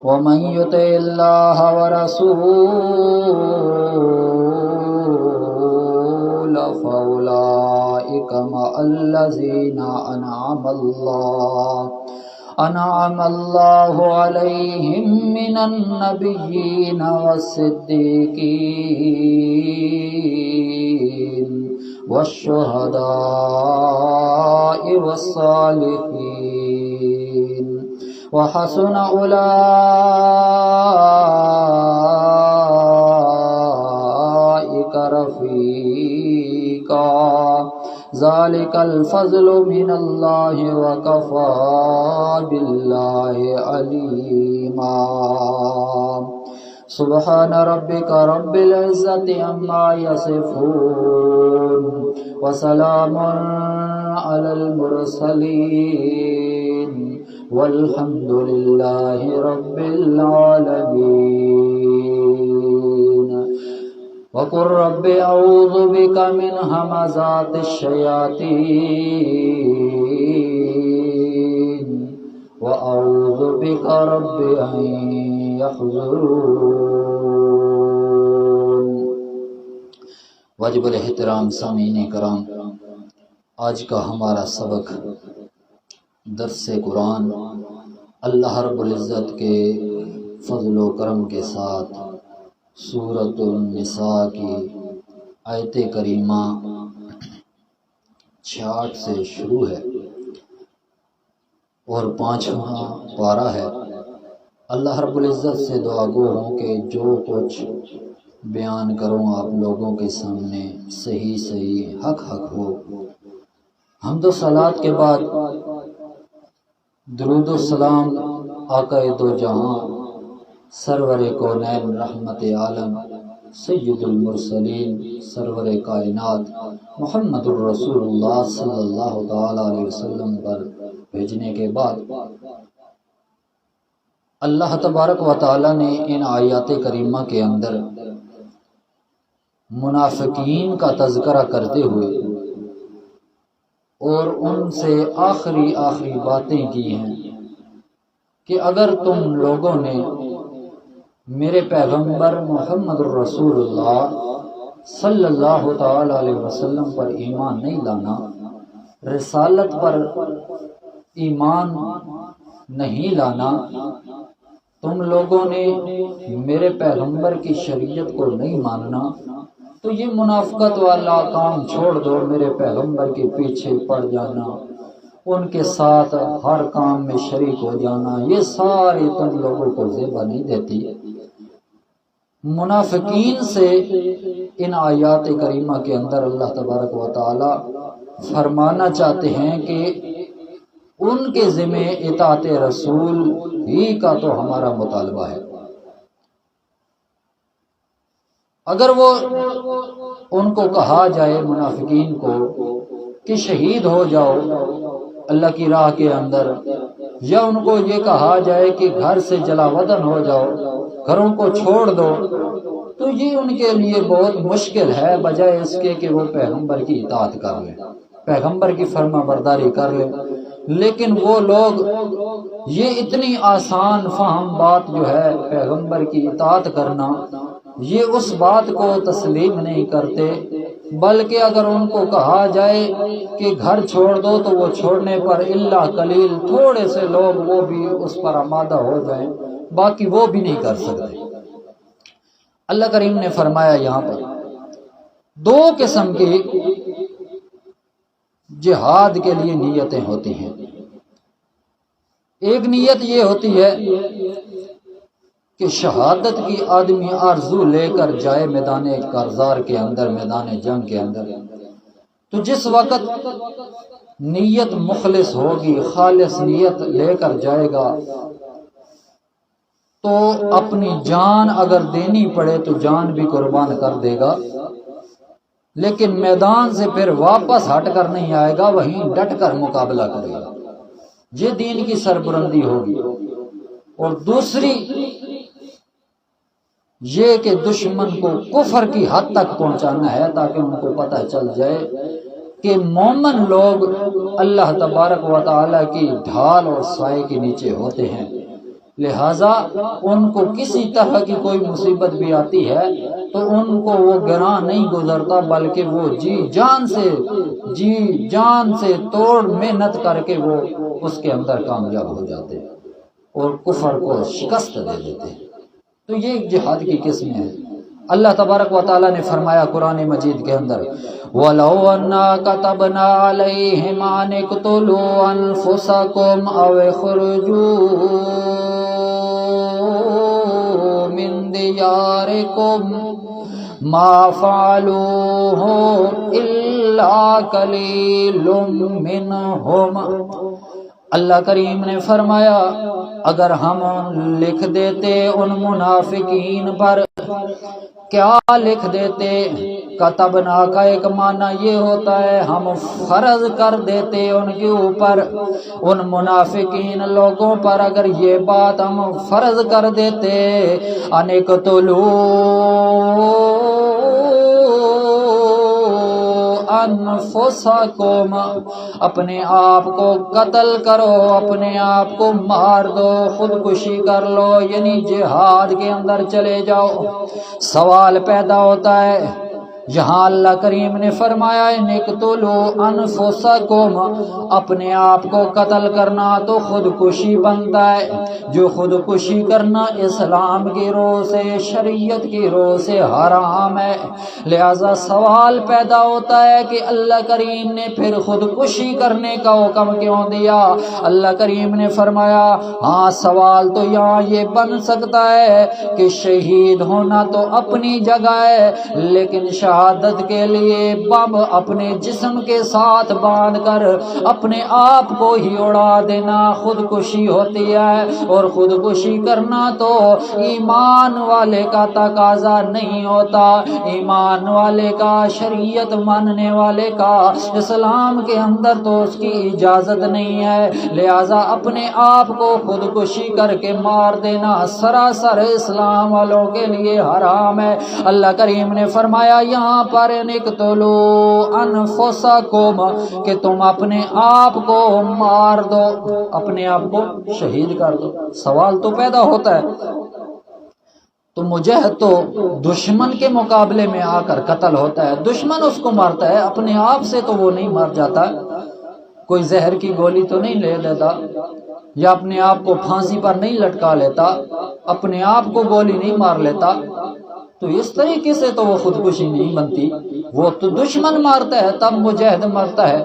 ومن يطع الله ورسوله فأولئك مع الذين أنعم الله عليهم من النبيين والصديقين والشهداء والصالحين وحسن أولئك رفيقا ذلك الفضل من الله وكفى بالله عليما سبحان ربك رب العزة عما يصفون وسلام على المرسلين والحمد لله رب العالمين وقل رب أعوذ بك من همزات الشياطين وأعوذ بك رب أن يحضرون۔ واجب الاحترام سامعین کرام، آج کا ہمارا سبق درس قرآن اللہ رب العزت کے فضل و کرم کے ساتھ سورۃ النساء کی آیت کریمہ 66 سے شروع ہے اور 5واں پارہ ہے۔ اللہ رب العزت سے دعا گو ہوں کہ جو کچھ بیان کروں آپ لوگوں کے سامنے صحیح حق ہو۔ حمد و صلوات کے بعد درود و سلام آقا دو جہاں سرور کونین رحمت عالم سید المرسلین سرور کائنات محمد الرسول اللہ صلی اللہ تعالی علیہ وسلم پر بھیجنے کے بعد اللہ تبارک و تعالی نے ان آیات کریمہ کے اندر منافقین کا تذکرہ کرتے ہوئے اور ان سے آخری باتیں کی ہیں کہ اگر تم لوگوں نے میرے پیغمبر محمد الرسول اللہ صلی اللہ تعالی علیہ وسلم پر ایمان نہیں لانا، رسالت پر ایمان نہیں لانا، تم لوگوں نے میرے پیغمبر کی شریعت کو نہیں ماننا، تو یہ منافقت والا کام چھوڑ دو، میرے پیغمبر کے پیچھے پڑ جانا، ان کے ساتھ ہر کام میں شریک ہو جانا، یہ سارے تم لوگوں کو زیبا نہیں دیتی۔ منافقین سے ان آیات کریمہ کے اندر اللہ تبارک و تعالی فرمانا چاہتے ہیں کہ ان کے ذمہ اطاعت رسول ہی کا تو ہمارا مطالبہ ہے۔ اگر وہ ان کو کہا جائے منافقین کو کہ شہید ہو جاؤ اللہ کی راہ کے اندر، یا ان کو یہ کہا جائے کہ گھر سے جلا وطن ہو جاؤ، گھروں کو چھوڑ دو، تو یہ ان کے لیے بہت مشکل ہے، بجائے اس کے کہ وہ پیغمبر کی اطاعت کر لیں، پیغمبر کی فرما برداری کر لیں۔ لیکن وہ لوگ یہ اتنی آسان فہم بات جو ہے پیغمبر کی اطاعت کرنا، یہ اس بات کو تسلیم نہیں کرتے، بلکہ اگر ان کو کہا جائے کہ گھر چھوڑ دو تو وہ چھوڑنے پر الا قلیل، تھوڑے سے لوگ وہ بھی اس پر آمادہ ہو جائیں، باقی وہ بھی نہیں کر سکتے۔ اللہ کریم نے فرمایا یہاں پر دو قسم کی جہاد کے لیے نیتیں ہوتی ہیں۔ ایک نیت یہ ہوتی ہے کہ شہادت کی آدمی آرزو لے کر جائے میدان کارزار کے اندر، میدان جنگ کے اندر، تو جس وقت نیت مخلص ہوگی، خالص نیت لے کر جائے گا، تو اپنی جان اگر دینی پڑے تو جان بھی قربان کر دے گا، لیکن میدان سے پھر واپس ہٹ کر نہیں آئے گا، وہیں ڈٹ کر مقابلہ کرے گا۔ یہ دین کی سربلندی ہوگی۔ اور دوسری یہ کہ دشمن کو کفر کی حد تک پہنچانا ہے، تاکہ ان کو پتہ چل جائے کہ مومن لوگ اللہ تبارک و تعالی کی ڈھال اور سائے کے نیچے ہوتے ہیں، لہذا ان کو کسی طرح کی کوئی مصیبت بھی آتی ہے تو ان کو وہ گراں نہیں گزرتا، بلکہ وہ جی جان سے توڑ محنت کر کے وہ اس کے اندر کامیاب ہو جاتے اور کفر کو شکست دے دیتے۔ تو یہ ایک جہاد کی قسم ہے۔ اللہ تبارک و تعالیٰ نے فرمایا قرآن مجید کے اندر وَلَوْ أَنَّا كَتَبْنَا عَلَيْهِمْ أَنِ اقْتُلُوا أَنفُسَكُمْ أَوْ اخْرُجُوا مِنْ دِيَارِكُمْ مَا فَعَلُوهُ إِلَّا قَلِيلٌ مِّنْهُمْ۔ اللہ کریم نے فرمایا اگر ہم لکھ دیتے ان منافقین پر، کیا لکھ دیتے؟ کتبنا کا ایک معنی یہ ہوتا ہے ہم فرض کر دیتے ان کے اوپر، ان منافقین لوگوں پر اگر یہ بات ہم فرض کر دیتے انقتلوا انفسکم، اپنے آپ کو قتل کرو، اپنے آپ کو مار دو، خودکشی کر لو، یعنی جہاد کے اندر چلے جاؤ۔ سوال پیدا ہوتا ہے یہاں اللہ کریم نے فرمایا نقتلوا انفسکم، اپنے آپ کو قتل کرنا تو خودکشی بنتا ہے، جو خودکشی کرنا اسلام کی روح سے، شریعت کی روح سے حرام ہے۔ لہذا سوال پیدا ہوتا ہے کہ اللہ کریم نے پھر خودکشی کرنے کا حکم کیوں دیا؟ اللہ کریم نے فرمایا ہاں سوال تو یہاں یہ بن سکتا ہے کہ شہید ہونا تو اپنی جگہ ہے، لیکن شہادت کے لیے بم اپنے جسم کے ساتھ باندھ کر اپنے آپ کو ہی اڑا دینا خودکشی ہوتی ہے، اور خودکشی کرنا تو ایمان والے کا تقاضا نہیں ہوتا، ایمان والے کا، شریعت ماننے والے کا، اسلام کے اندر تو اس کی اجازت نہیں ہے۔ لہذا اپنے آپ کو خودکشی کر کے مار دینا سراسر اسلام والوں کے لیے حرام ہے۔ اللہ کریم نے فرمایا یہاں پر نقتلوا انفسکم کہ تم اپنے آپ کو مار دو، اپنے آپ کو شہید کر دو۔ سوال تو پیدا ہوتا ہے تو مجاہد تو دشمن کے مقابلے میں آ کر قتل ہوتا ہے، دشمن اس کو مارتا ہے، اپنے آپ سے تو وہ نہیں مار جاتا، کوئی زہر کی گولی تو نہیں لے لیتا، یا اپنے آپ کو پھانسی پر نہیں لٹکا لیتا، اپنے آپ کو گولی نہیں مار لیتا، تو اس طریقے سے تو وہ خودکشی نہیں بنتی، وہ تو دشمن مارتا ہے تب مجاہد مرتا ہے،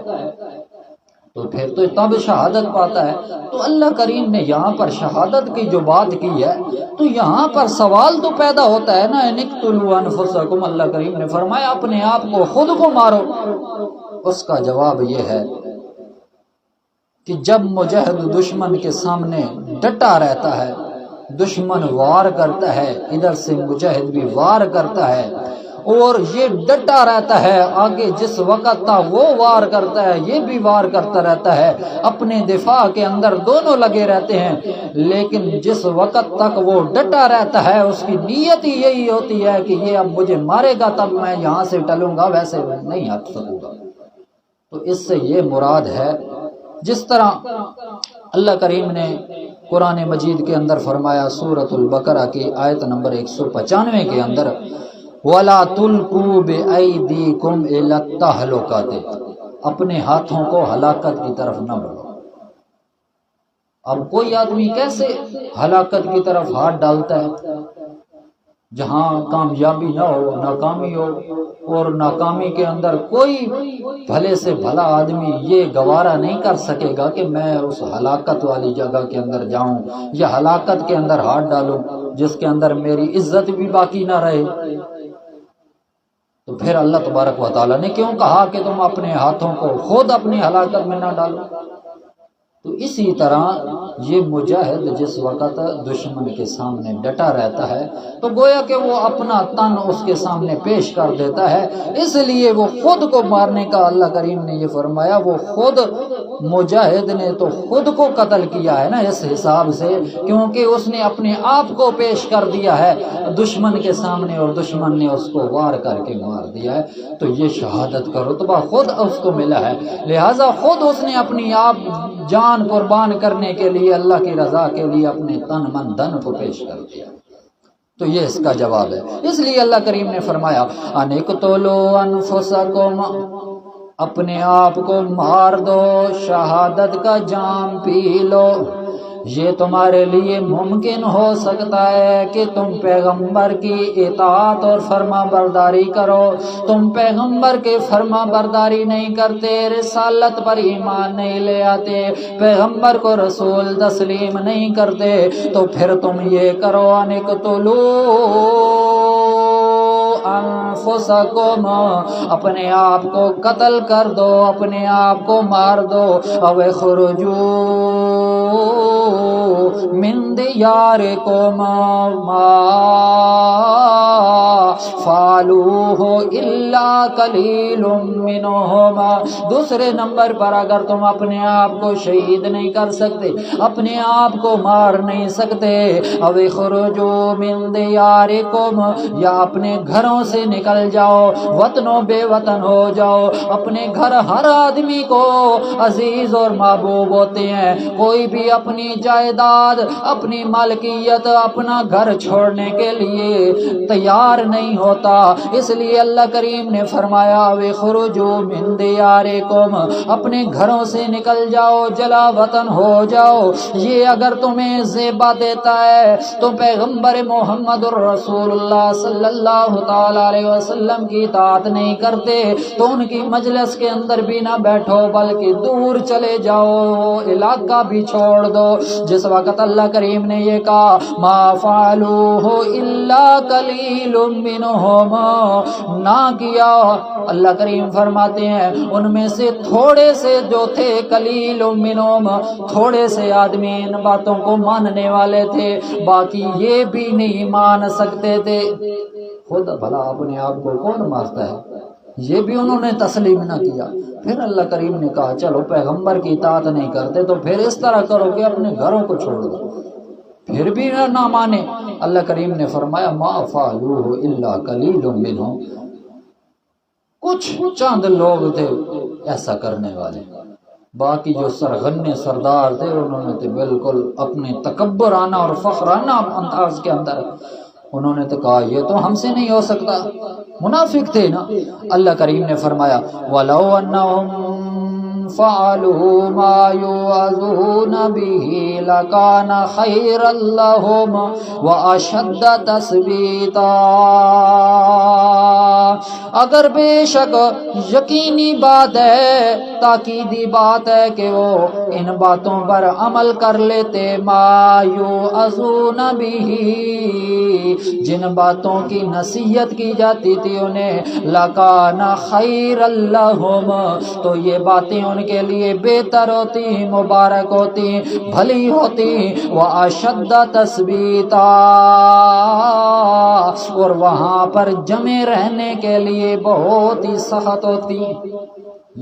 تو پھر تو تب شہادت پاتا ہے۔ تو اللہ کریم نے یہاں پر شہادت کی جو بات کی ہے تو یہاں پر سوال تو پیدا ہوتا ہے نا نقتلوا انفسکم، اللہ کریم نے فرمایا اپنے آپ کو خود کو مارو۔ اس کا جواب یہ ہے کہ جب مجاہد دشمن کے سامنے ڈٹا رہتا ہے، دشمن وار کرتا ہے، ادھر سے مجاہد بھی وار کرتا ہے، اور یہ ڈٹا رہتا ہے، آگے جس وقت تک وہ وار کرتا ہے یہ بھی وار کرتا رہتا ہے، اپنے دفاع کے اندر دونوں لگے رہتے ہیں، لیکن جس وقت تک وہ ڈٹا رہتا ہے اس کی نیت ہی یہی ہوتی ہے کہ یہ اب مجھے مارے گا تب میں یہاں سے ٹلوں گا، ویسے نہیں ہٹ سکوں گا۔ تو اس سے یہ مراد ہے جس طرح اللہ کریم نے قرآن مجید کے اندر فرمایا سورۃ البقرہ کی آیت نمبر 195 کے اندر وَلَا تُلْقُوا بِأَيْدِيكُمْ إِلَى التَّهْلُكَةِ، اپنے ہاتھوں کو ہلاکت کی طرف نہ بڑھو۔ اب کوئی آدمی کیسے ہلاکت کی طرف ہاتھ ڈالتا ہے؟ جہاں کامیابی نہ ہو ناکامی ہو، اور ناکامی کے اندر کوئی بھلے سے بھلا آدمی یہ گوارا نہیں کر سکے گا کہ میں اس ہلاکت والی جگہ کے اندر جاؤں یا ہلاکت کے اندر ہاتھ ڈالوں جس کے اندر میری عزت بھی باقی نہ رہے۔ تو پھر اللہ تبارک و تعالیٰ نے کیوں کہا کہ تم اپنے ہاتھوں کو خود اپنی ہلاکت میں نہ ڈالو؟ تو اسی طرح یہ مجاہد جس وقت دشمن کے سامنے ڈٹا رہتا ہے تو گویا کہ وہ اپنا تن اس کے سامنے پیش کر دیتا ہے، اس لیے وہ خود کو مارنے کا اللہ کریم نے یہ فرمایا، وہ خود مجاہد نے تو خود کو قتل کیا ہے نا اس حساب سے، کیونکہ اس نے اپنے آپ کو پیش کر دیا ہے دشمن کے سامنے اور دشمن نے اس کو وار کر کے مار دیا ہے، تو یہ شہادت کا رتبہ خود اس کو ملا ہے، لہٰذا خود اس نے اپنی آپ جان جان قربان کرنے کے لیے اللہ کی رضا کے لیے اپنے تن من دھن کو پیش کر دیا۔ تو یہ اس کا جواب ہے۔ اس لیے اللہ کریم نے فرمایا انقتلوا انفسکم، اپنے آپ کو مار دو، شہادت کا جام پی لو۔ یہ تمہارے لیے ممکن ہو سکتا ہے کہ تم پیغمبر کی اطاعت اور فرما برداری کرو، تم پیغمبر کے فرما برداری نہیں کرتے، رسالت پر ایمان نہیں لے آتے، پیغمبر کو رسول تسلیم نہیں کرتے، تو پھر تم یہ کرو انقتلوا انفسکم، اپنے آپ کو قتل کر دو، اپنے آپ کو مار دو، او اخرجوا من دیارکم ما فعلوہ الا قلیل منہم۔ دوسرے نمبر پر اگر تم اپنے آپ کو شہید نہیں کر سکتے، اپنے آپ کو مار نہیں سکتے، او اخرجوا من دیارکم، یا اپنے گھروں سے نکل جاؤ، وطن و بے وطن ہو جاؤ۔ اپنے گھر ہر آدمی کو عزیز اور محبوب ہوتے ہیں، کوئی بھی اپنی جائیداد، اپنی مالکیت، اپنا گھر چھوڑنے کے لیے تیار نہیں ہوتا۔ اس لیے اللہ کریم نے فرمایا وَخْرُجُوا مِن دِيَارِكُمْ، اپنے گھروں سے نکل جاؤ، جلا وطن ہو جاؤ۔ یہ اگر تمہیں زیبا دیتا ہے تو پیغمبر محمد الرسول اللہ صلی اللہ تعالی علیہ وسلم کی اطاعت نہیں کرتے تو ان کی مجلس کے اندر بھی نہ بیٹھو، بلکہ دور چلے جاؤ، علاقہ بھی چھوڑ دو۔ جس وقت اللہ کریم نے یہ کہا ما فعلوہ الا قلیل منہم، نہ کیا، اللہ کریم فرماتے ہیں ان میں سے تھوڑے سے جو تھے، قلیل منہم، تھوڑے سے آدمی ان باتوں کو ماننے والے تھے، باقی یہ بھی نہیں مان سکتے تھے۔ خود بھلا اپنے آپ کو کون مارتا ہے؟ یہ بھی انہوں نے تسلیم نہ کیا۔ پھر اللہ کریم نے کہا چلو پیغمبر کی اطاعت نہیں کرتے تو پھر اس طرح کرو کہ اپنے گھروں کو چھوڑ دو، پھر بھی نہ مانے۔ اللہ کریم نے فرمایا ما فعلوہ الا قلیل منہم، کچھ چند لوگ تھے ایسا کرنے والے، باقی جو سرغنے سردار تھے انہوں نے تو بالکل اپنے تکبرانہ اور فخرانہ انداز کے اندر انہوں نے تو کہا یہ تو ہم سے نہیں ہو سکتا، منافق تھے نا۔ اللہ کریم نے فرمایا وَلَوْ أَنَّهُمْ فَعَلُوا مَا يُوعَظُونَ بِهِ لَكَانَ خَيْرًا لَهُمْ وَأَشَدَّ تَثْبِيتًا، اگر بے شک یقینی بات ہے، تاکیدی بات ہے کہ وہ ان باتوں پر عمل کر لیتے، ما یوعظون بہ، جن باتوں کی نصیحت کی جاتی تھی انہیں، لکان خیر لہم، تو یہ باتیں ان کے لیے بہتر ہوتی، مبارک ہوتی، بھلی ہوتی، واشد تثبیتا، اور وہاں پر جمے رہنے کے لیے بہت ہی سخت ہوتی۔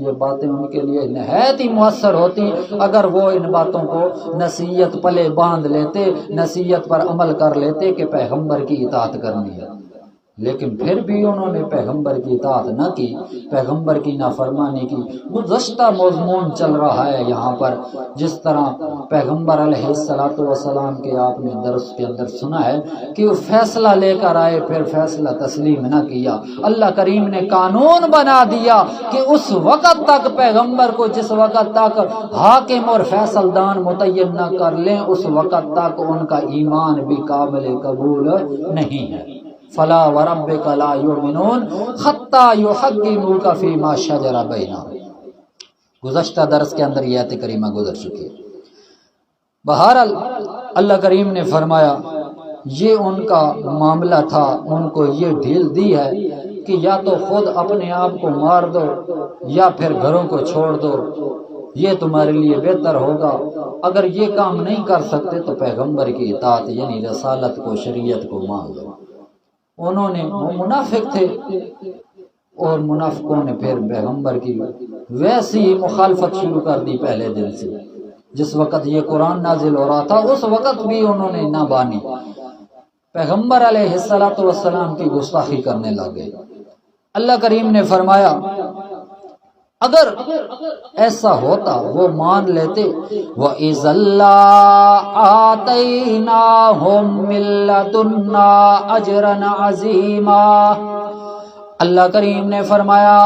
یہ باتیں ان کے لیے نہایت ہی مؤثر ہوتی اگر وہ ان باتوں کو نصیحت پلے باندھ لیتے، نصیحت پر عمل کر لیتے کہ پیغمبر کی اطاعت کرنی ہے۔ لیکن پھر بھی انہوں نے پیغمبر کی اطاعت نہ کی، پیغمبر کی نافرمانی کی۔ گزشتہ مضمون چل رہا ہے یہاں پر، جس طرح پیغمبر علیہ السلام کے آپ نے درس کے اندر سنا ہے کہ وہ فیصلہ لے کر آئے، پھر فیصلہ تسلیم نہ کیا۔ اللہ کریم نے قانون بنا دیا کہ اس وقت تک پیغمبر کو، جس وقت تک حاکم اور فیصل دان متعین نہ کر لیں، اس وقت تک ان کا ایمان بھی قابل قبول نہیں ہے۔ فلا وربک لا یؤمنون حتی یحکموک فیما شجر بینہم، گزشتہ درس کے اندر یہ آیت کریمہ گزر چکی ہے۔ بہرحال اللہ کریم نے فرمایا یہ ان کا معاملہ تھا، ان کو یہ ڈھیل دی ہے کہ یا تو خود اپنے آپ کو مار دو یا پھر گھروں کو چھوڑ دو، یہ تمہارے لیے بہتر ہوگا۔ اگر یہ کام نہیں کر سکتے تو پیغمبر کی اطاعت یعنی رسالت کو، شریعت کو مان لو۔ انہوں نے، وہ منافق تھے، اور منافقوں نے پھر پیغمبر کی ویسی مخالفت شروع کر دی پہلے دن سے۔ جس وقت یہ قرآن نازل ہو رہا تھا اس وقت بھی انہوں نے نہ بانی، پیغمبر علیہ السلام کی گستاخی کرنے لگے۔ اللہ کریم نے فرمایا اگر ایسا ہوتا وہ مان لیتے وَإِذَا لَآتَيْنَاهُم مِّن لَّدُنَّا أَجْرًا عَظِيمًا۔ اللہ کریم نے فرمایا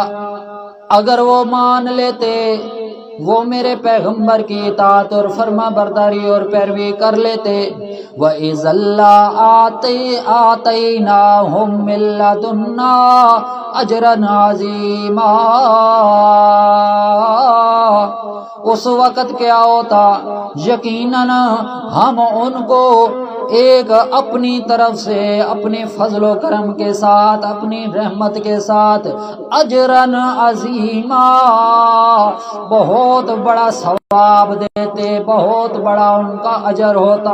اگر وہ مان لیتے، وہ میرے پیغمبر کی اطاعت اور فرما برداری اور پیروی کر لیتے، وَإِذَا لَآتَيْنَاهُم مِّن لَّدُنَّا أَجْرًا عَظِيمًا، اس وقت کیا ہوتا، یقیناً ہم ان کو ایک اپنی طرف سے اپنے فضل و کرم کے ساتھ، اپنی رحمت کے ساتھ اجرن عظیما، بہت بڑا ثواب دیتے، بہت بڑا ان کا اجر ہوتا،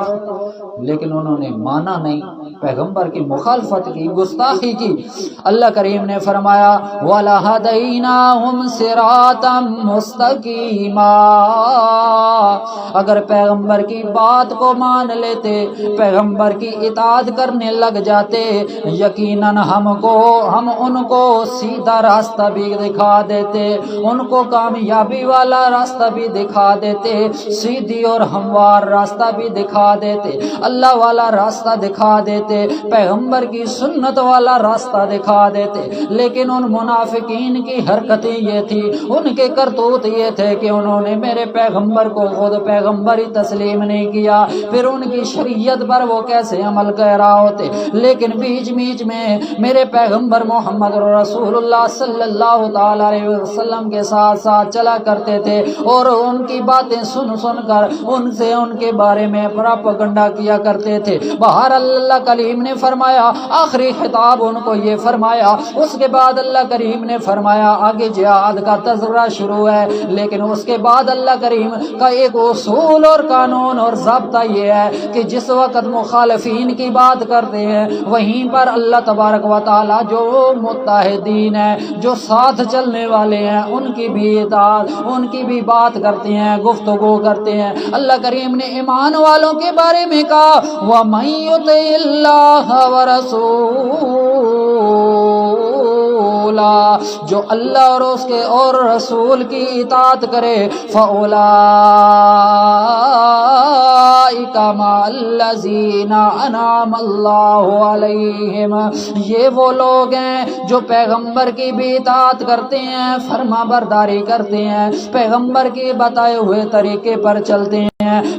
لیکن انہوں نے مانا نہیں، پیغمبر کی مخالفت کی، گستاخی کی۔ اللہ کریم نے فرمایا وَلَهَدَيْنَاهُمْ صِرَاطًا مُسْتَقِيمًا، اگر پیغمبر کی بات کو مان لیتے، پیغمبر کی اطاعت کرنے لگ جاتے، یقیناً ہم ان کو سیدھا راستہ بھی دکھا دیتے، ان کو کامیابی والا راستہ بھی دکھا دیتے، سیدھی اور ہموار راستہ بھی دکھا دیتے، اللہ والا راستہ دکھا دیتے، پیغمبر کی سنت والا راستہ دکھا دیتے، لیکن ان منافقین کی حرکتیں یہ تھی، ان کے کرتوت یہ تھے کہ انہوں نے میرے پیغمبر کو خود پیغمبر ہی تسلیم نہیں کیا، پھر ان کی شریعت پر وہ کیسے عمل کر رہا ہوتے، لیکن بیچ بیچ میں میرے پیغمبر محمد رسول اللہ صلی اللہ تعالی علیہ وسلم کے ساتھ ساتھ چلا کرتے تھے، اور ان کی باتیں سن سن کر ان سے ان کے بارے میں پراپگنڈا کیا کرتے تھے۔ بہر اللہ کریم نے فرمایا، آخری خطاب ان کو یہ فرمایا، اس کے بعد اللہ کریم نے فرمایا آگے جہاد کا تذکرہ شروع ہے، لیکن اس کے بعد اللہ کریم کا ایک اصول اور قانون اور ضابطہ یہ ہے کہ جس وقت مخالفین کی بات کرتے ہیں، وہیں پر اللہ تبارک و تعالی جو متحدین ہیں، جو ساتھ چلنے والے ہیں، ان کی بھی اطاعت، ان کی بھی بات کرتے ہیں، گفتگو کرتے ہیں۔ اللہ کریم نے ایمان والوں کے بارے میں کہا وَمَن يُطِعِ اللَّهَ وَرَسُولَهُ، جو اللہ اور اس کے اور رسول کی اطاعت کرے، فَأُولَٰئِكَ مَعَ الَّذِينَ أَنْعَمَ اللَّهُ عَلَيْهِمْ، یہ وہ لوگ ہیں جو پیغمبر کی بھی اطاعت کرتے ہیں، فرما برداری کرتے ہیں، پیغمبر کے بتائے ہوئے طریقے پر چلتے ہیں،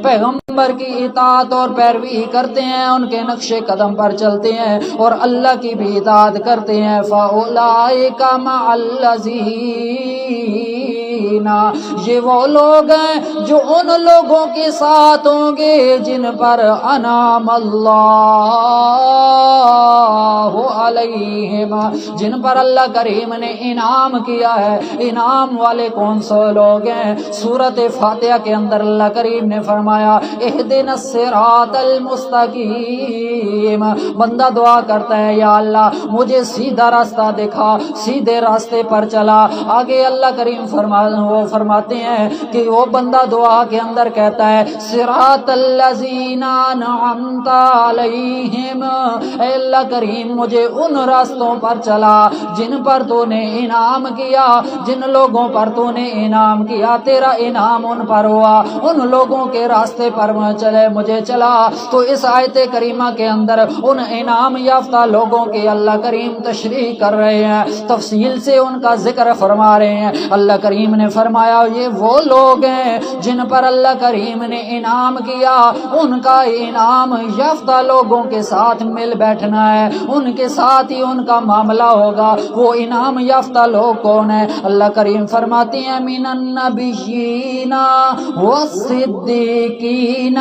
پیغمبر کی اطاعت اور پیروی کرتے ہیں، ان کے نقش قدم پر چلتے ہیں اور اللہ کی بھی اطاعت کرتے ہیں۔ فَأُولَٰئِكَ مَعَ الَّذِينَ، یہ وہ لوگ ہیں جو ان لوگوں کے ساتھ ہوں گے جن پر انعم اللہ علیہم، جن پر اللہ کریم نے انعام کیا ہے۔ انعام والے کون سے لوگ ہیں؟ سورۃ فاتحہ کے اندر اللہ کریم نے فرمایا اہدنا الصراط المستقیم، بندہ دعا کرتا ہے یا اللہ مجھے سیدھا راستہ دکھا، سیدھے راستے پر چلا۔ آگے اللہ کریم وہ فرماتے ہیں کہ وہ بندہ دعا کے اندر کہتا ہے صراط الذین انعمت علیہم، اے اللہ کریم مجھے ان راستوں پر چلا جن پر تو نے انعام کیا، جن لوگوں پر تو نے انعام کیا، تیرا انعام ان پر ہوا، ان لوگوں کے راستے پر مجھے چلا۔ تو اس آیت کریمہ کے اندر ان انعام یافتہ لوگوں کے اللہ کریم تشریح کر رہے ہیں، تفصیل سے ان کا ذکر فرما رہے ہیں۔ اللہ کریم نے فرمایا یہ وہ لوگ ہیں جن پر اللہ کریم نے انعام کیا، ان کا انعام یافتہ لوگوں کے ساتھ مل بیٹھنا ہے، ان کے ساتھ ہی ان کا معاملہ ہوگا۔ وہ انعام یافتہ لوگ کون ہیں؟ اللہ کریم فرماتے ہیں من النبیین والصدیقین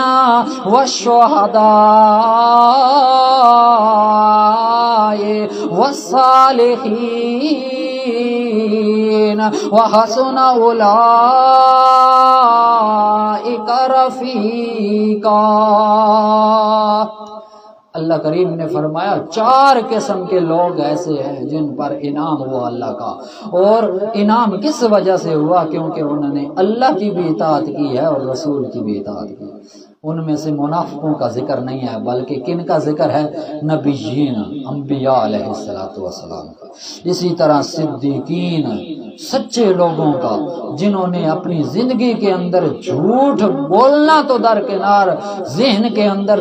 والشہداء والصالحین وحسن اولئک رفیقا۔ اللہ کریم نے فرمایا 4 قسم کے لوگ ایسے ہیں جن پر انعام ہوا اللہ کا، اور انعام کس وجہ سے ہوا؟ کیونکہ انہوں نے اللہ کی بھی اطاعت کی ہے اور رسول کی بھی اطاعت کی۔ ان میں سے منافقوں کا ذکر نہیں ہے، بلکہ کن کا ذکر ہے؟ نبیین، انبیاء علیہ السلام کا۔ اسی طرح صدیقین، سچے لوگوں کا، جنہوں نے اپنی زندگی کے اندر جھوٹ بولنا تو درکنار، ذہن کے اندر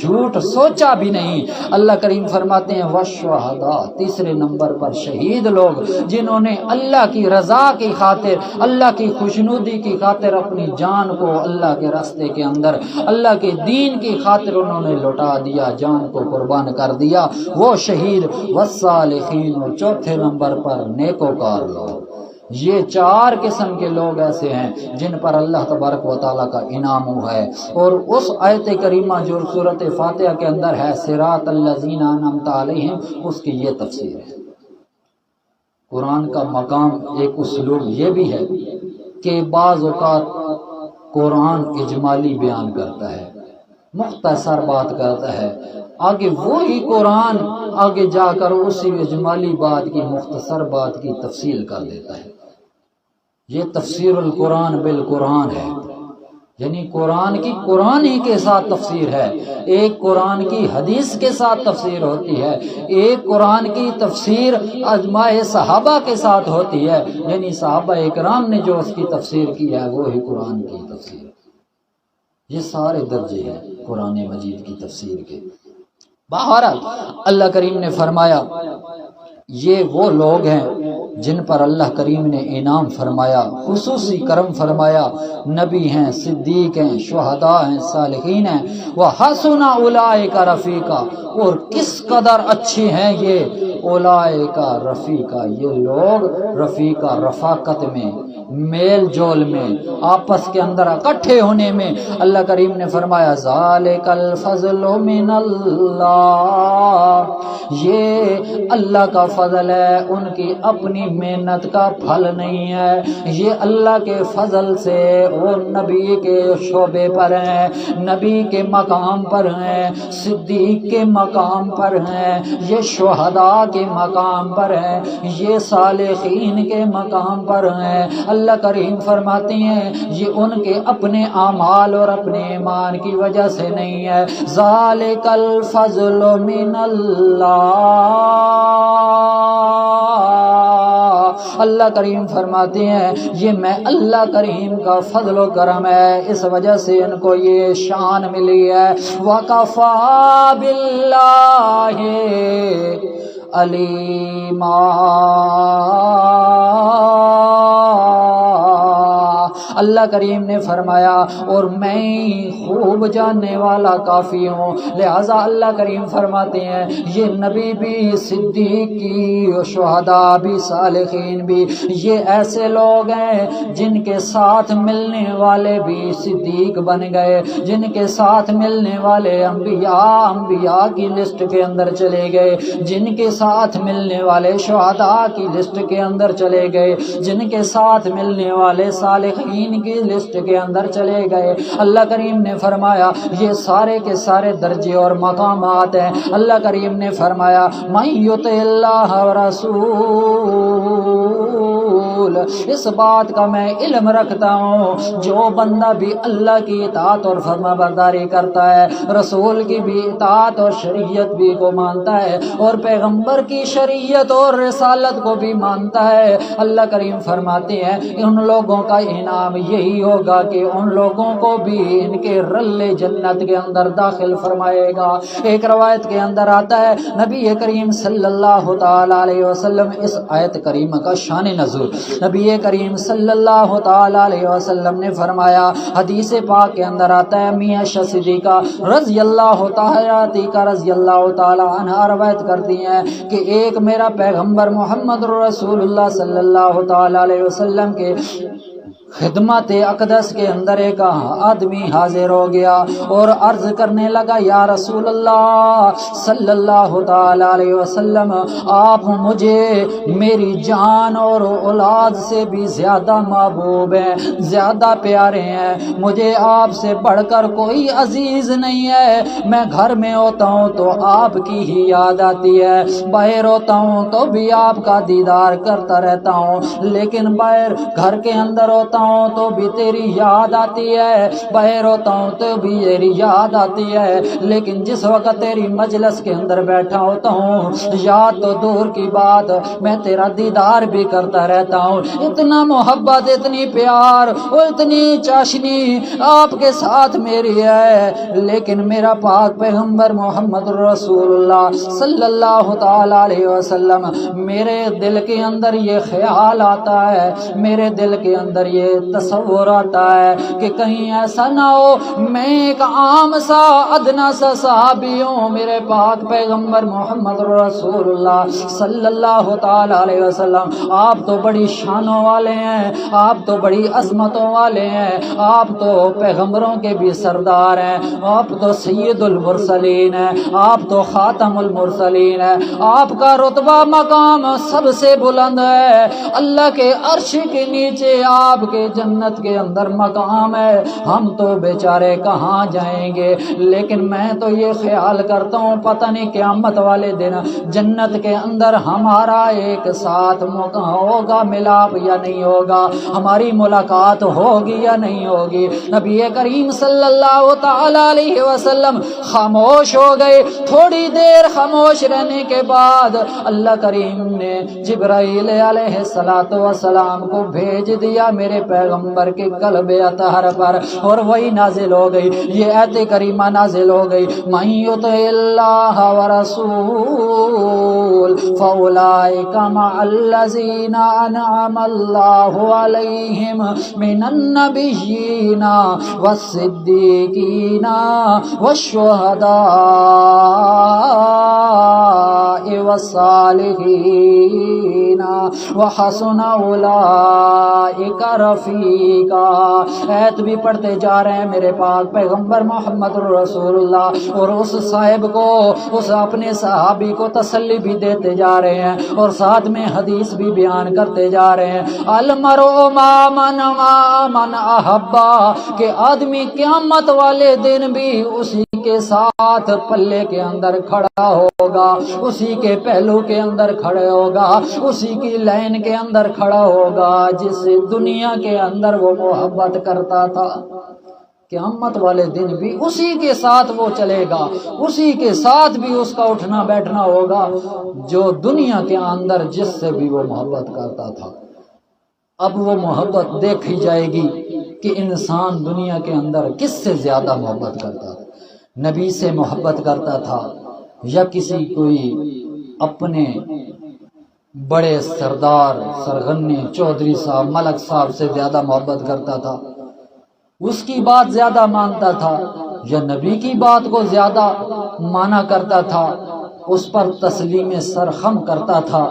جھوٹ سوچا بھی نہیں۔ اللہ کریم فرماتے ہیں والشہداء، تیسرے نمبر پر شہید لوگ، جنہوں نے اللہ کی رضا کی خاطر، اللہ کی خوشنودی کی خاطر اپنی جان کو اللہ کے راستے کے اندر، اللہ کے دین کی خاطر انہوں نے لوٹا دیا، جان کو قربان کر دیا، وہ شہید۔ والصالحین، اور چوتھے نمبر پر نیکوکار لوگ۔ یہ چار قسم کے لوگ ایسے ہیں جن پر اللہ تبارک و تعالیٰ کا انعام ہوا ہے۔ اور اس آیت کریمہ جو سورۃ فاتحہ کے اندر ہے صراط الذین انعمت علیہم، اس کی یہ تفسیر ہے۔ قرآن کا مقام ایک اسلوب یہ بھی ہے کہ بعض اوقات قرآن اجمالی بیان کرتا ہے، مختصر بات کرتا ہے، آگے وہی قرآن آگے جا کر اسی اجمالی بات کی مختصر بات کی تفصیل کر دیتا ہے۔ یہ تفسیر القرآن بالقرآن ہے، یعنی قرآن کی قرآن ہی کے ساتھ تفسیر ہے۔ ایک قرآن کی حدیث کے ساتھ تفسیر ہوتی ہے، ایک قرآن کی تفسیر اجماع صحابہ کے ساتھ ہوتی ہے، یعنی صحابہ اکرام نے جو اس کی تفسیر کی ہے وہی قرآن کی تفسیر۔ یہ سارے درجے ہیں قرآن مجید کی تفسیر کے۔ بہرحال اللہ کریم نے فرمایا یہ وہ لوگ ہیں جن پر اللہ کریم نے انعام فرمایا، خصوصی کرم فرمایا، نبی ہیں، صدیق ہیں، شہداء ہیں، صالحین ہیں، وَحَسُنَ أُولَئِكَ رَفِيقًا، اور کس قدر اچھے ہیں یہ اولئک رفیقا، یہ لوگ رفیقا، رفاقت میں، میل جول میں، آپس کے اندر اکٹھے ہونے میں۔ اللہ کریم نے فرمایا ذالک الفضل من اللہ، یہ اللہ کا فضل ہے، ان کی اپنی محنت کا پھل نہیں ہے، یہ اللہ کے فضل سے وہ نبی کے شعبے پر ہیں، نبی کے مقام پر ہیں، صدیق کے مقام پر ہیں، یہ شہداء کے مقام پر ہیں، یہ صالحین کے مقام پر ہیں۔ اللہ کریم فرماتے ہیں یہ ان کے اپنے اعمال اور اپنے ایمان کی وجہ سے نہیں ہے، ذالک الفضل من اللہ۔ اللہ کریم فرماتے ہیں یہ میں اللہ کریم کا فضل و کرم ہے، اس وجہ سے ان کو یہ شان ملی ہے۔ وَكَفَى بِاللَّهِ عَلِيمًا، اللہ کریم نے فرمایا اور میں خوب جاننے والا کافی ہوں، لہذا اللہ کریم فرماتے ہیں یہ نبی بھی، صدیق کی، شہداء بھی، صالحین بھی، یہ ایسے لوگ ہیں جن کے ساتھ ملنے والے بھی صدیق بن گئے، جن کے ساتھ ملنے والے انبیاء کی لسٹ کے اندر چلے گئے، جن کے ساتھ ملنے والے شہداء کی لسٹ کے اندر چلے گئے، جن کے ساتھ ملنے والے صالحین کی لسٹ کے اندر چلے گئے۔ اللہ کریم نے فرمایا یہ سارے کے سارے درجے اور مقامات ہیں۔ اللہ کریم نے فرمایا مَن یُطِعِ اللَّهَ وَرَسُولَهُ، اس بات کا میں علم رکھتا ہوں جو بندہ بھی اللہ کی اطاعت اور فرما برداری کرتا ہے، رسول کی بھی اطاعت اور شریعت بھی کو مانتا ہے، اور پیغمبر کی شریعت اور رسالت کو بھی مانتا ہے، اللہ کریم فرماتے ہیں ان لوگوں کا انعام یہی ہوگا کہ ان لوگوں کو بھی ان کے رلے جنت کے اندر داخل فرمائے گا۔ ایک روایت کے اندر آتا ہے نبی کریم صلی اللہ تعالی علیہ وسلم، اس آیت کریمہ کا شان نزول، نبی کریم صلی اللہ تعالی علیہ وسلم نے فرمایا، حدیث پاک کے اندر آتا ہے میاں صدیقہ رضی اللہ تعالی عنہ روایت کرتی ہیں کہ ایک میرا پیغمبر محمد رسول اللہ صلی اللہ تعالی علیہ وسلم کے خدمت اقدس کے اندر ایک آدمی حاضر ہو گیا اور عرض کرنے لگا یا رسول اللہ صلی اللہ تعالی علیہ وسلم، آپ مجھے میری جان اور اولاد سے بھی زیادہ محبوب ہیں، زیادہ پیارے ہیں، مجھے آپ سے بڑھ کر کوئی عزیز نہیں ہے، میں گھر میں ہوتا ہوں تو آپ کی ہی یاد آتی ہے، باہر ہوتا ہوں تو بھی آپ کا دیدار کرتا رہتا ہوں، لیکن باہر گھر کے اندر ہوتا ہوں تو بھی تیری یاد آتی ہے، باہر ہوتا ہوں تو بھی تیری یاد آتی ہے، لیکن جس وقت تیری مجلس کے اندر بیٹھا ہوتا ہوں یاد تو دور کی بات میں تیرا دیدار بھی کرتا رہتا ہوں۔ اتنا محبت، اتنی پیار اور اتنی چاشنی آپ کے ساتھ میری ہے، لیکن میرا پاک پیغمبر محمد رسول اللہ صلی اللہ تعالی علیہ وسلم، میرے دل کے اندر یہ خیال آتا ہے، میرے دل کے اندر یہ تصور آتا ہے کہ کہیں ایسا نہ ہو میں ایک عام سا ادنا سا صحابی ہوں، میرے پاک پیغمبر محمد رسول اللہ صلی اللہ تعالی علیہ وسلم آپ تو بڑی شانوں والے ہیں، آپ تو بڑی عظمتوں والے ہیں، آپ تو پیغمبروں کے بھی سردار ہیں، آپ تو سید المرسلین ہیں، آپ تو خاتم المرسلین ہیں، آپ کا رتبہ مقام سب سے بلند ہے، اللہ کے عرش کے نیچے آپ کے جنت کے اندر مقام ہے، ہم تو بیچارے کہاں جائیں گے؟ لیکن میں تو یہ خیال کرتا ہوں پتہ نہیں قیامت والے دن جنت کے اندر ہمارا ایک ساتھ موقع ہوگا، ملاپ یا نہیں ہوگا، ہماری ملاقات ہوگی یا نہیں ہوگی۔ نبی کریم صلی اللہ تعالی علیہ وسلم خاموش ہو گئے، تھوڑی دیر خاموش رہنے کے بعد اللہ کریم نے جبرائیل علیہ السلام کو بھیج دیا میرے پیغمبر کے قلب اطہر پر، اور وہی نازل ہو گئی، یہ آیت کریمہ نازل ہو گئی، من یطع اللہ ورسول فاولئک مع الذین انعم اللہ علیہم من النبیین والصدیقین والشہداء والصالحین وحسن اولئک رفیقا۔ ایت بھی پڑھتے جا رہے ہیں میرے پاک پیغمبر محمد رسول اللہ، اور اس صاحب کو، اس اپنے صحابی کو تسلی بھی دیتے جا رہے ہیں، اور ساتھ میں حدیث بھی بیان کرتے جا رہے ہیں، المرء مع من احبا، کہ آدمی قیامت والے دن بھی اسی کے ساتھ پلے کے اندر کھڑا ہوگا، اسی کے پہلو کے اندر کھڑے ہوگا، اسی کی لائن کے اندر کھڑا ہوگا جس دنیا کے اندر وہ محبت کرتا تھا، قیامت والے دن بھی اسی کے ساتھ وہ چلے گا، اسی کے ساتھ بھی اس کا اٹھنا بیٹھنا ہوگا جو دنیا کے اندر جس سے بھی وہ محبت کرتا تھا۔ اب وہ محبت دیکھی جائے گی کہ انسان دنیا کے اندر کس سے زیادہ محبت کرتا تھا، نبی سے محبت کرتا تھا یا کسی کوئی اپنے بڑے سردار سرغنی چودھری صاحب ملک صاحب سے زیادہ محبت کرتا تھا، اس کی بات زیادہ مانتا تھا، یا نبی کی بات کو زیادہ مانا کرتا تھا، اس پر تسلیم سرخم کرتا تھا۔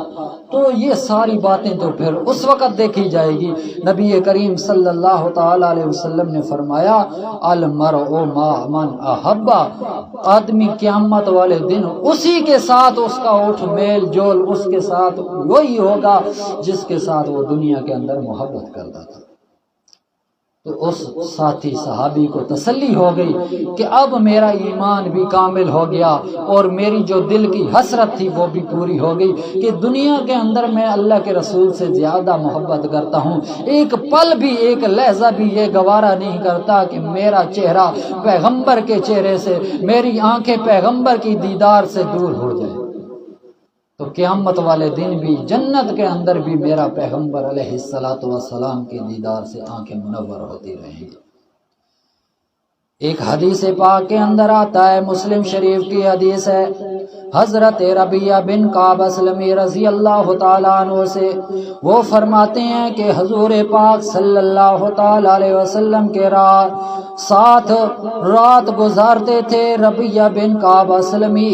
تو یہ ساری باتیں تو پھر اس وقت دیکھی جائے گی۔ نبی کریم صلی اللہ تعالی علیہ وسلم نے فرمایا المرء مع من احبا، آدمی قیامت والے دن اسی کے ساتھ اس کا اٹھ میل جول اس کے ساتھ وہی ہوگا جس کے ساتھ وہ دنیا کے اندر محبت کرتا تھا۔ تو اس ساتھی صحابی کو تسلی ہو گئی کہ اب میرا ایمان بھی کامل ہو گیا، اور میری جو دل کی حسرت تھی وہ بھی پوری ہو گئی کہ دنیا کے اندر میں اللہ کے رسول سے زیادہ محبت کرتا ہوں، ایک پل بھی ایک لحظہ بھی یہ گوارا نہیں کرتا کہ میرا چہرہ پیغمبر کے چہرے سے، میری آنکھیں پیغمبر کی دیدار سے دور ہو جائے۔ تو قیامت والے دن بھی جنت کے اندر بھی میرا پیغمبر علیہ السلام کے دیدار سے آنکھیں منور ہوتی رہیں گی۔ ایک حدیث پاک کے اندر آتا ہے، مسلم شریف کی حدیث ہے، حضرت ربیعہ بن کعب اسلمی رضی اللہ تعالیٰ عنہ سے، وہ فرماتے ہیں کہ حضور پاک صلی اللہ تعالیٰ علیہ وسلم کے ساتھ رات گزارتے تھے ربیعہ بن کعب اسلمی،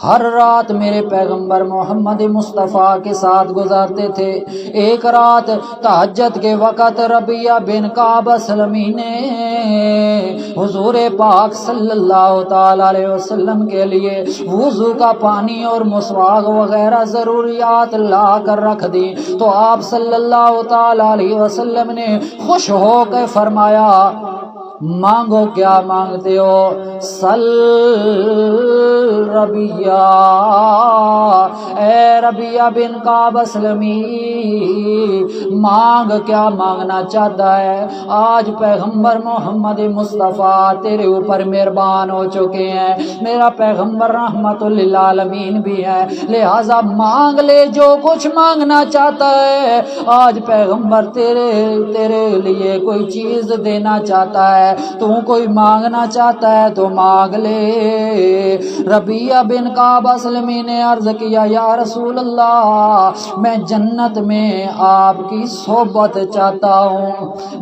ہر رات میرے پیغمبر محمد مصطفیٰ کے ساتھ گزارتے تھے۔ ایک رات تہجد کے وقت ربیعہ بن کعب اسلمی نے حضور پاک صلی اللہ تعالی علیہ وسلم کے لیے وضو کا پانی اور مسواک وغیرہ ضروریات لا کر رکھ دی، تو آپ صلی اللہ تعالی علیہ وسلم نے خوش ہو کر فرمایا مانگو کیا مانگتے ہو، سل ربیعہ اے ربیہ بن کعب اسلمی مانگ، کیا مانگنا چاہتا ہے؟ آج پیغمبر محمد مصطفیٰ تیرے اوپر مہربان ہو چکے ہیں، میرا پیغمبر رحمت للعالمین بھی ہے، لہذا مانگ لے جو کچھ مانگنا چاہتا ہے۔ آج پیغمبر تیرے لیے کوئی چیز دینا چاہتا ہے، تو کوئی مانگنا چاہتا ہے تو مانگ لے۔ ربیہ بن کعب اسلمی نے عرض کیا یا رسول اللہ میں جنت میں آپ کی صحبت چاہتا ہوں،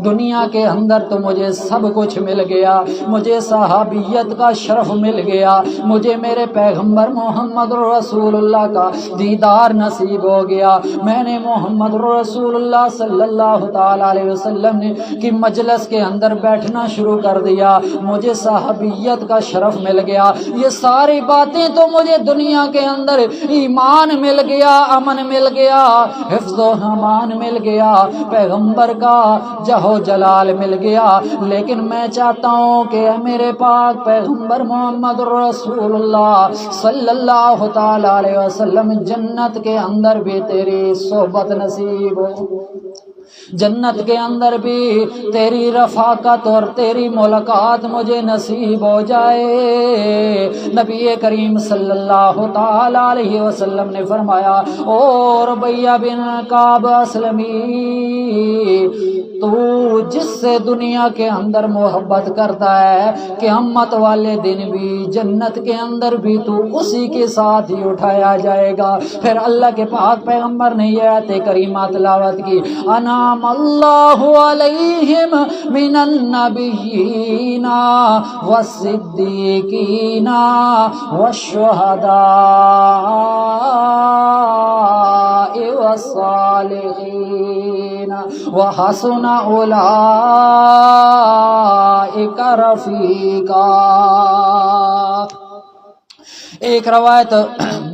دنیا کے اندر تو مجھے سب کچھ مل گیا، مجھے صحابیت کا شرف مل گیا، مجھے میرے پیغمبر محمد رسول اللہ کا دیدار نصیب ہو گیا، میں نے محمد رسول اللہ صلی اللہ تعالی علیہ وسلم کی مجلس کے اندر بیٹھنا شروع کر دیا، مجھے صحابیت کا شرف مل گیا، یہ ساری باتیں تو مجھے دنیا کے اندر ایمان مل گیا، امن مل گیا، حفظ و امان مل گیا، پیغمبر کا جہو جلال مل گیا، لیکن میں چاہتا ہوں کہ میرے پاک پیغمبر محمد رسول اللہ صلی اللہ تعالی علیہ وسلم جنت کے اندر بھی تیری صحبت نصیب ہو، جنت کے اندر بھی تیری رفاقت اور تیری ملاقات مجھے نصیب ہو جائے۔ نبی کریم صلی اللہ تعالی علیہ وسلم نے فرمایا او ربیہ بن کعب اسلمی تو جس سے دنیا کے اندر محبت کرتا ہے قیامت والے دن بھی جنت کے اندر بھی تو اسی کے ساتھ ہی اٹھایا جائے گا۔ پھر اللہ کے پاک پیغمبر نے یہ آیت کریمہ تلاوت کی انعم اللہ علیہم من النبیین والصدیقین والشہداء والصالحین وحسن اولئک رفیقا۔ ایک روایت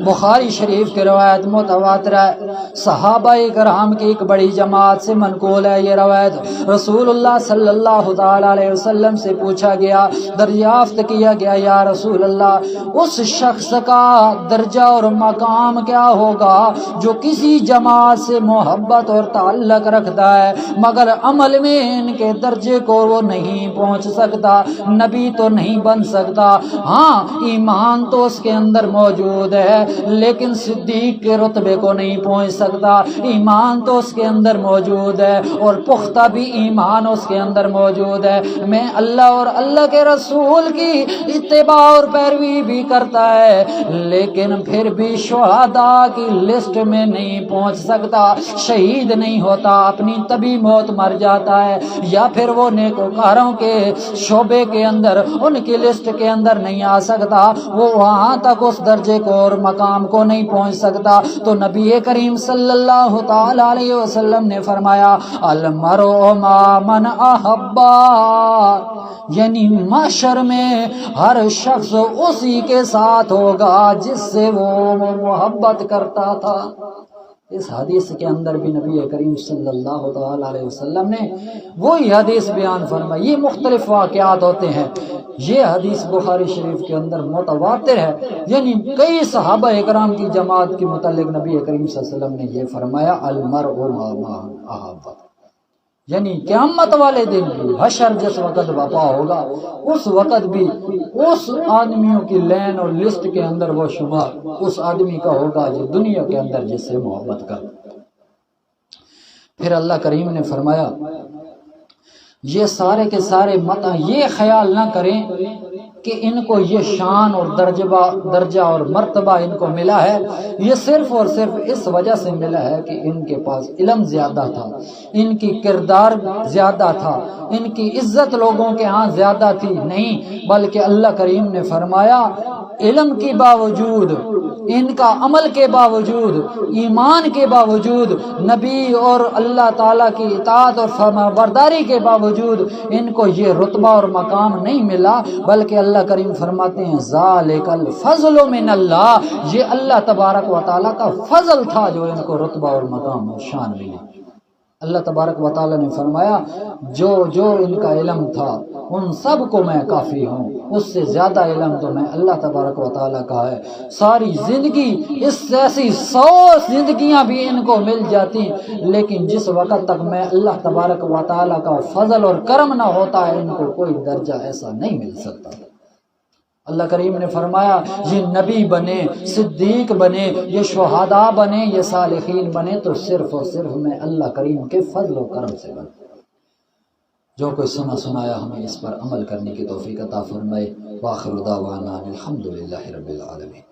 بخاری شریف کی روایت متواتر ہے، صحابہ کرام کی ایک بڑی جماعت سے منقول ہے یہ روایت۔ رسول اللہ صلی اللہ تعالی علیہ وسلم سے پوچھا گیا، دریافت کیا گیا یا رسول اللہ اس شخص کا درجہ اور مقام کیا ہوگا جو کسی جماعت سے محبت اور تعلق رکھتا ہے مگر عمل میں ان کے درجے کو وہ نہیں پہنچ سکتا، نبی تو نہیں بن سکتا، ہاں ایمان تو اس کے اندر موجود ہے لیکن صدیق کے رتبے کو نہیں پہنچ سکتا، ایمان تو اس کے اندر موجود ہے اور پختہ بھی ایمان اس کے اندر موجود ہے، میں اللہ اور اللہ کے رسول کی اتباع اور پیروی بھی کرتا ہے لیکن پھر بھی شہداء کی لسٹ میں نہیں پہنچ سکتا، شہید نہیں ہوتا، اپنی طبی موت مر جاتا ہے، یا پھر وہ نیکوکاروں کے شعبے کے اندر ان کی لسٹ کے اندر نہیں آ سکتا، وہ وہاں تک اس درجے کو اور مقام کو نہیں پہنچ سکتا۔ تو نبی کریم صلی اللہ تعالی علیہ وسلم نے فرمایا المرء مع من احبا، یعنی محشر میں ہر شخص اسی کے ساتھ ہوگا جس سے وہ محبت کرتا تھا۔ اس حدیث کے اندر بھی نبی کریم صلی اللہ تعالی علیہ وسلم نے وہی حدیث بیان فرمائی، یہ مختلف واقعات ہوتے ہیں، یہ حدیث بخاری شریف کے اندر متواتر ہے، یعنی کئی صحابہ اکرام کی جماعت کے متعلق نبی کریم صلی اللہ علیہ وسلم نے یہ فرمایا المرء مع من احب، یعنی قیامت والے دن بھی حشر جس وقت وقع ہوگا اس وقت بھی اس آدمیوں کی لین اور لسٹ کے اندر وہ شمار اس آدمی کا ہوگا جو دنیا کے اندر جس سے محبت کرتا۔ پھر اللہ کریم نے فرمایا یہ سارے کے سارے مت یہ خیال نہ کریں کہ ان کو یہ شان اور درجہ اور مرتبہ ان کو ملا ہے، یہ صرف اور صرف اس وجہ سے ملا ہے کہ ان کے پاس علم زیادہ تھا، ان کی کردار زیادہ تھا، ان کی عزت لوگوں کے ہاں زیادہ تھی، نہیں، بلکہ اللہ کریم نے فرمایا علم کے باوجود، ان کا عمل کے باوجود، ایمان کے باوجود، نبی اور اللہ تعالیٰ کی اطاعت اور فرمانبرداری کے باوجود ان کو یہ رتبہ اور مقام نہیں ملا، بلکہ اللہ کریم فرماتے ہیں ذالک الفضل من اللہ، یہ اللہ تبارک و تعالیٰ کا فضل تھا جو ان کو رتبہ اور مقام اور شان ملی۔ اللہ تبارک و تعالیٰ نے فرمایا جو جو ان کا علم تھا ان سب کو میں کافی ہوں، اس سے زیادہ علم تو میں اللہ تبارک و تعالیٰ کا ہے۔ ساری زندگی اس ایسی 100 زندگیاں بھی ان کو مل جاتی، لیکن جس وقت تک میں اللہ تبارک و تعالیٰ کا فضل اور کرم نہ ہوتا ہے ان کو کوئی درجہ ایسا نہیں مل سکتا۔ اللہ کریم نے فرمایا یہ نبی بنے، صدیق بنے، یہ شہداء بنے، یہ صالحین بنے تو صرف اور صرف میں اللہ کریم کے فضل و کرم سے بنے۔ جو کوئی سنایا ہمیں اس پر عمل کرنے کی توفیق عطا فرمائے۔ وآخر دعوانا الحمدللہ رب العالمین۔